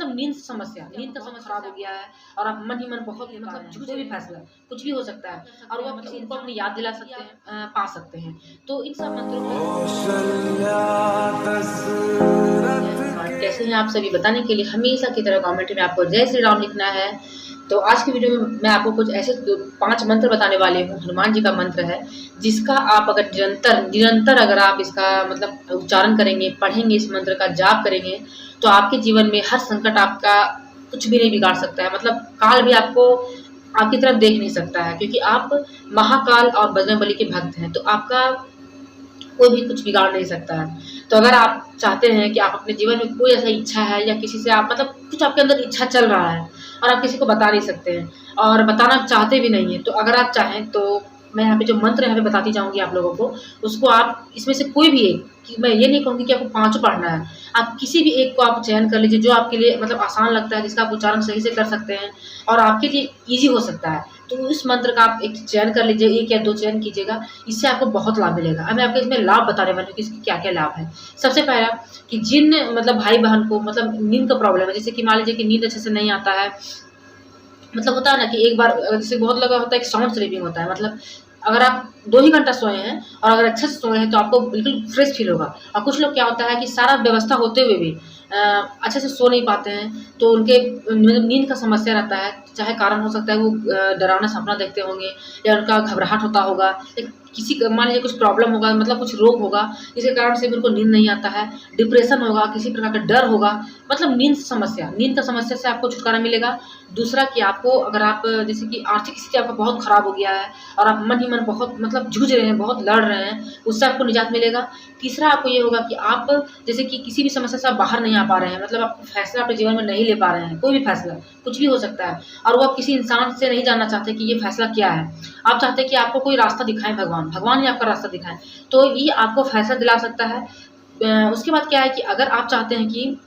मतलब नींद का समस्या खराब हो गया है और आप मन ही मन बहुत मतलब कोई भी फैसला कुछ भी हो सकता है और वो आप किसी को अपनी याद दिला सकते हैं, पा सकते हैं। तो इन सब मंत्रों कैसे हैं आप सभी बताने के लिए हमेशा की तरह कमेंट में आपको जय श्री राम लिखना है। तो आज की वीडियो में मैं आपको कुछ ऐसे 5 मंत्र बताने वाले हूँ। हनुमान जी का मंत्र है जिसका आप अगर निरंतर अगर आप इसका मतलब उच्चारण करेंगे, पढ़ेंगे, इस मंत्र का जाप करेंगे तो आपके जीवन में हर संकट आपका कुछ भी नहीं बिगाड़ सकता है। मतलब काल भी आपको आपकी तरफ देख नहीं सकता है, क्योंकि आप महाकाल और बजरंगबली के भक्त हैं। तो आपका कोई भी कुछ बिगाड़ नहीं सकता है। तो अगर आप चाहते हैं कि आप अपने जीवन में कोई ऐसा इच्छा है या किसी से आप मतलब कुछ आपके अंदर इच्छा चल रहा है और आप किसी को बता नहीं सकते हैं और बताना चाहते भी नहीं हैं, तो अगर आप चाहें तो मैं यहाँ पे जो मंत्र यहाँ पे बताती जाऊँगी आप लोगों को, उसको आप इसमें से कोई भी एक, कि मैं ये नहीं कहूँगी कि आपको 5 पढ़ना है, आप किसी भी एक को आप चयन कर लीजिए जो आपके लिए मतलब आसान लगता है, जिसका आप उच्चारण सही से कर सकते हैं और आपके लिए ईज़ी हो सकता है। तो उस मंत्र का आप एक चयन कर लीजिए, 1 या 2 चयन कीजिएगा, इससे आपको बहुत लाभ मिलेगा। अब मैं आपको इसमें लाभ बताने वाली हूँ कि इसके क्या-क्या लाभ है। सबसे पहला कि जिन मतलब भाई-बहन को मतलब नींद का प्रॉब्लम है, जैसे कि मान लीजिए कि नींद अच्छे से नहीं आता है, मतलब होता है ना कि एक बार जैसे बहुत लगा होता है कि साउंड स्लीपिंग होता है, मतलब अगर आप 2 ही घंटा सोए हैं और अगर अच्छे से सोए हैं तो आपको बिल्कुल फ्रेश फील होगा। और कुछ लोग क्या होता है कि सारा व्यवस्था होते हुए भी अच्छे से सो नहीं पाते हैं, तो उनके मतलब नींद का समस्या रहता है। चाहे कारण हो सकता है वो डरावना सपना देखते होंगे या उनका घबराहट होता होगा, या किसी मान लीजिए कुछ प्रॉब्लम होगा, मतलब कुछ रोग होगा जिसके कारण से भी उनको नींद नहीं आता है, डिप्रेशन होगा, किसी प्रकार का डर होगा, मतलब नींद का समस्या से आपको छुटकारा मिलेगा। दूसरा कि आपको अगर आप जैसे कि आर्थिक स्थिति आपका बहुत खराब हो गया है और आप मन ही मन बहुत मतलब जूझ रहे हैं, बहुत लड़ रहे हैं, उससे आपको निजात मिलेगा। तीसरा आपको ये होगा कि आप जैसे कि किसी भी समस्या से आप बाहर नहीं आ पा रहे हैं, मतलब आप फैसला अपने जीवन में नहीं ले पा रहे हैं, कोई भी फैसला कुछ भी हो सकता है और वो आप किसी इंसान से नहीं जानना चाहते कि ये फैसला क्या है। आप चाहते हैं कि आपको कोई रास्ता दिखाएँ भगवान ही आपका रास्ता दिखाएँ, तो ये आपको फैसला दिला सकता है। उसके बाद क्या है कि अगर आप चाहते हैं कि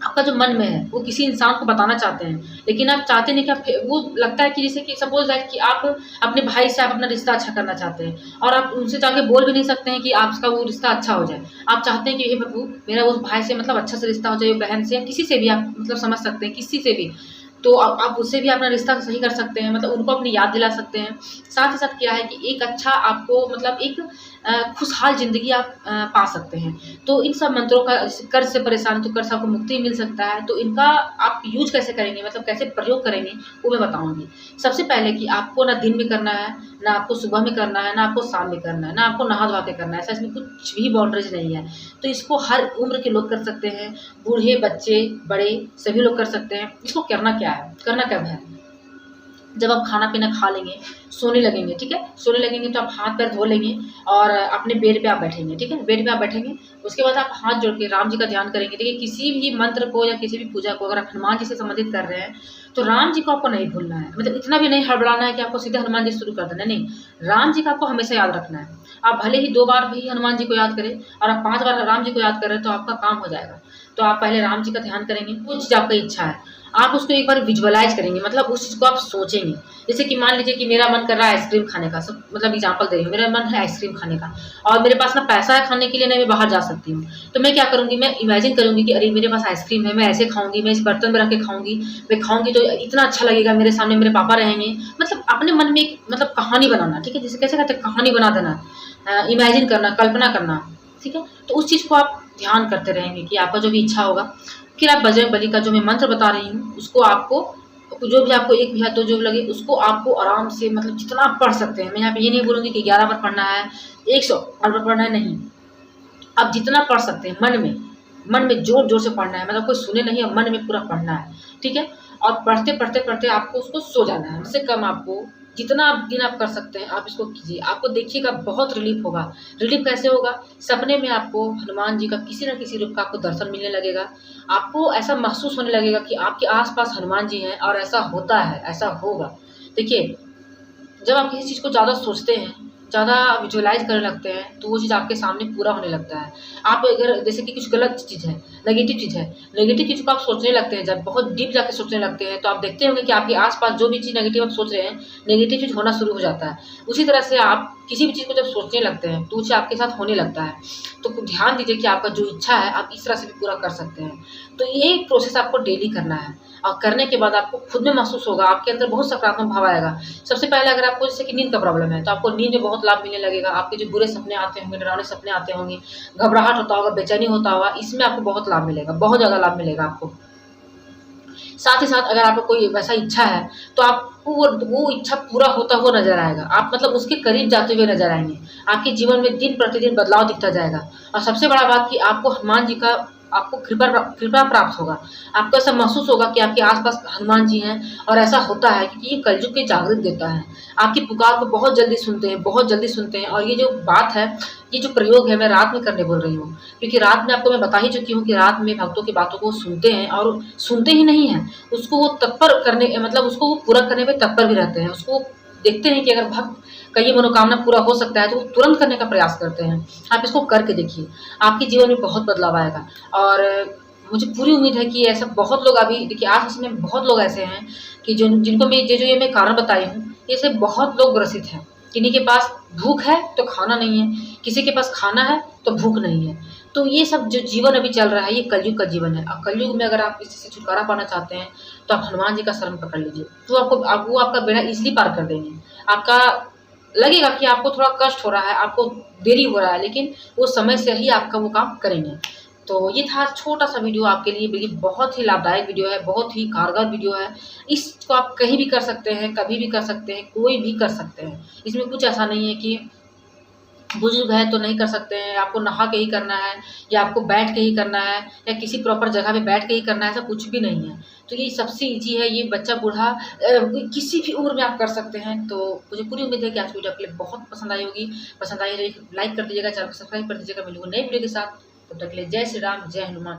आपका जो मन में है वो किसी इंसान को बताना चाहते हैं, लेकिन आप चाहते नहीं कि आप वो लगता है कि जैसे कि सपोज़ दैट कि आप अपने भाई से आप अपना रिश्ता अच्छा करना चाहते हैं और आप उनसे जाके बोल भी नहीं सकते हैं कि आपका वो रिश्ता अच्छा हो जाए। आप चाहते हैं कि हे प्रभु मेरा उस भाई से मतलब अच्छा से रिश्ता हो जाए, बहन से या किसी से भी आप मतलब समझ सकते हैं, किसी से भी। तो आप उससे भी अपना रिश्ता सही कर सकते हैं, मतलब उनको अपनी याद दिला सकते हैं। साथ ही साथ क्या है कि एक अच्छा आपको मतलब एक खुशहाल ज़िंदगी आप पा सकते हैं। तो इन सब मंत्रों का जैसे कर्ज़ से परेशान तो कर्ज़ से आपको मुक्ति मिल सकता है, तो इनका आप यूज़ कैसे करेंगे, मतलब कैसे प्रयोग करेंगे वो मैं बताऊँगी। सबसे पहले कि आपको ना दिन में करना है, ना आपको सुबह में करना है, ना आपको शाम में करना है, ना आपको नहा-धुआ के करना है, ऐसा इसमें कुछ भी बाउंड्रीज़ नहीं है। तो इसको हर उम्र के लोग कर सकते हैं, बूढ़े, बच्चे, बड़े सभी लोग कर सकते हैं। इसको करना क्या है, करना कब है? जब आप खाना-पीना खा लेंगे, सोने लगेंगे, ठीक है? सोने लगेंगे तो आप हाथ-पैर धो लेंगे और अपने बेड पे आप बैठेंगे, ठीक है? बेड पे आप बैठेंगे, उसके बाद आप हाथ जोड़ के राम जी का ध्यान करेंगे। देखिए किसी भी मंत्र को या किसी भी पूजा को अगर आप हनुमान जी से संबंधित कर रहे हैं, तो राम जी को आपको नहीं भूलना है। मतलब इतना भी नहीं हड़बड़ाना है कि आपको सीधे हनुमान जी से शुरू कर देना है, नहीं। राम जी का आपको हमेशा याद रखना है। आप भले ही 2 बार भी हनुमान जी को याद करें और आप 5 बार राम जी को याद कर रहे हैं, तो आपका काम हो जाएगा। तो आप पहले राम जी का ध्यान करेंगे, वो चीज़ आपकी इच्छा है, आप उसको एक बार विजुअलाइज़ करेंगे, मतलब उस चीज़ को आप सोचेंगे। जैसे कि मान लीजिए कि मेरा मन कर रहा है आइसक्रीम खाने का, सब मतलब एग्ज़ाम्पल दे रही हूँ, मेरा मन है आइसक्रीम खाने का और मेरे पास ना पैसा है खाने के लिए, ना मैं बाहर जा सकती हूँ। तो मैं क्या करूँगी, मैं इमेजिन करूँगी कि अरे मेरे पास आइसक्रीम है, मैं ऐसे खाऊँगी, मैं इस बर्तन में रख के खाऊँगी, मैं खाऊँगी तो इतना अच्छा लगेगा, मेरे सामने मेरे पापा रहेंगे। मतलब अपने मन में एक मतलब कहानी बनाना, ठीक है? जिसे कैसे कहते हैं कहानी बना देना, इमेजिन करना, कल्पना करना, ठीक है? तो उस चीज़ को आप ध्यान करते रहेंगे कि आपका जो भी इच्छा होगा। फिर आप बजरंगबली का जो मैं मंत्र बता रही हूँ, उसको आपको जो भी आपको 1 या 2 जो भी लगे, उसको आपको आराम से मतलब जितना आप पढ़ सकते हैं। मैं यहाँ पे ये नहीं बोलूँगी कि 11 बार पढ़ना है, 100 बार पढ़ना है, नहीं। आप जितना पढ़ सकते हैं मन में ज़ोर-ज़ोर से पढ़ना है, मतलब कोई सुने नहीं और मन में पूरा पढ़ना है, ठीक है? और पढ़ते-पढ़ते आपको उसको सो जाना है। उससे कम आपको जितना दिन आप कर सकते हैं, आप इसको कीजिए। आपको देखिएगा बहुत रिलीफ़ होगा। रिलीफ़ कैसे होगा? सपने में आपको हनुमान जी का किसी न किसी रूप का आपको दर्शन मिलने लगेगा। आपको ऐसा महसूस होने लगेगा कि आपके आस-पास हनुमान जी हैं और ऐसा होता है, ऐसा होगा। देखिए, जब आप किसी चीज़ को ज़्यादा सोचते हैं, ज़्यादा विजुअलाइज़ करने लगते हैं, तो वो चीज़ आपके सामने पूरा होने लगता है। आप अगर जैसे कि कुछ गलत चीज़ है, नेगेटिव चीज़ को आप सोचने लगते हैं, जब बहुत डीप जाके सोचने लगते हैं, तो आप देखते होंगे कि आपके आस-पास जो भी चीज़ नेगेटिव आप सोच रहे हैं, नेगेटिव चीज़ होना शुरू हो जाता है। उसी तरह से आप किसी भी चीज़ को जब सोचने लगते हैं तो वो आपके साथ होने लगता है। तो ध्यान दीजिए कि आपका जो इच्छा है आप इस तरह से भी पूरा कर सकते हैं। तो ये प्रोसेस आपको डेली करना है और करने के बाद आपको खुद में महसूस होगा, आपके अंदर बहुत सकारात्मक भाव आएगा। सबसे पहले अगर आपको जैसे कि नींद का प्रॉब्लम है तो आपको नींद में बहुत लाभ मिलने लगेगा। आपके जो बुरे सपने आते होंगे, डरावने सपने आते होंगे, घबराहट होता होगा, बेचैनी होता होगा, इसमें आपको बहुत लाभ मिलेगा, बहुत ज़्यादा लाभ मिलेगा आपको। साथ ही साथ अगर आपका कोई वैसा इच्छा है तो आपको वो इच्छा पूरा होता हुआ नज़र आएगा। आप मतलब उसके करीब जाते हुए नज़र आएँगे। आपके जीवन में दिन प्रतिदिन बदलाव दिखता जाएगा और सबसे बड़ा बात कि आपको हनुमान जी का आपको कृपा प्राप्त होगा। आपको ऐसा महसूस होगा कि आपके आस-पास हनुमान जी हैं और ऐसा होता है क्योंकि ये कलयुग के जागृत देवता हैं। आपकी पुकार को बहुत जल्दी सुनते हैं, बहुत जल्दी सुनते हैं और ये जो बात है, ये जो प्रयोग है मैं रात में करने बोल रही हूँ। क्योंकि रात में आपको मैं बता ही चुकी हूँ कि रात में भक्तों की बातों को सुनते हैं और सुनते ही नहीं हैं, उसको वो तत्पर करने मतलब उसको वो पूरा करने में तत्पर भी रहते हैं। उसको देखते हैं कि अगर भक्त का ये मनोकामना पूरा हो सकता है तो वो तुरंत करने का प्रयास करते हैं। आप इसको करके देखिए, आपके जीवन में बहुत बदलाव आएगा और मुझे पूरी उम्मीद है कि ऐसा बहुत लोग अभी देखिए आज के समय में बहुत लोग ऐसे हैं कि जिनको मैं जो ये मैं कारण बताई हूँ, ये से बहुत लोग ग्रसित हैं। किन्हीं के पास भूख है तो खाना नहीं है, किसी के पास खाना है तो भूख नहीं है। तो ये सब जो जीवन अभी चल रहा है ये कलयुग का जीवन है और कलयुग में अगर आप इससे छुटकारा पाना चाहते हैं तो आप हनुमान जी का शरण पकड़ लीजिए। तो वो आपका बेड़ा ईज़िली पार कर देंगे। आपका लगेगा कि आपको थोड़ा कष्ट हो रहा है, आपको देरी हो रहा है, लेकिन वो समय से ही आपका वो काम करेंगे। तो ये था छोटा-सा वीडियो आपके लिए, लेकिन बहुत ही लाभदायक वीडियो है, बहुत ही कारगर वीडियो है। इसको आप कहीं भी कर सकते हैं, कभी भी कर सकते हैं, कोई भी कर सकते हैं। इसमें कुछ ऐसा नहीं है कि बुजुर्ग है तो नहीं कर सकते हैं, आपको नहा के ही करना है या आपको बैठ के ही करना है या किसी प्रॉपर जगह पे बैठ के ही करना है, ऐसा कुछ भी नहीं है। तो ये सबसे ईज़ी है, ये बच्चा बूढ़ा किसी भी उम्र में आप कर सकते हैं। तो मुझे पूरी उम्मीद है कि आज की वीडियो आपके लिए बहुत पसंद आई होगी। पसंद आई है लाइक कर दीजिएगा, चैनल को सब्सक्राइब कर दीजिएगा। मिलूँगा नई वीडियो के साथ, तब तक के लिए जय श्री राम, जय हनुमान।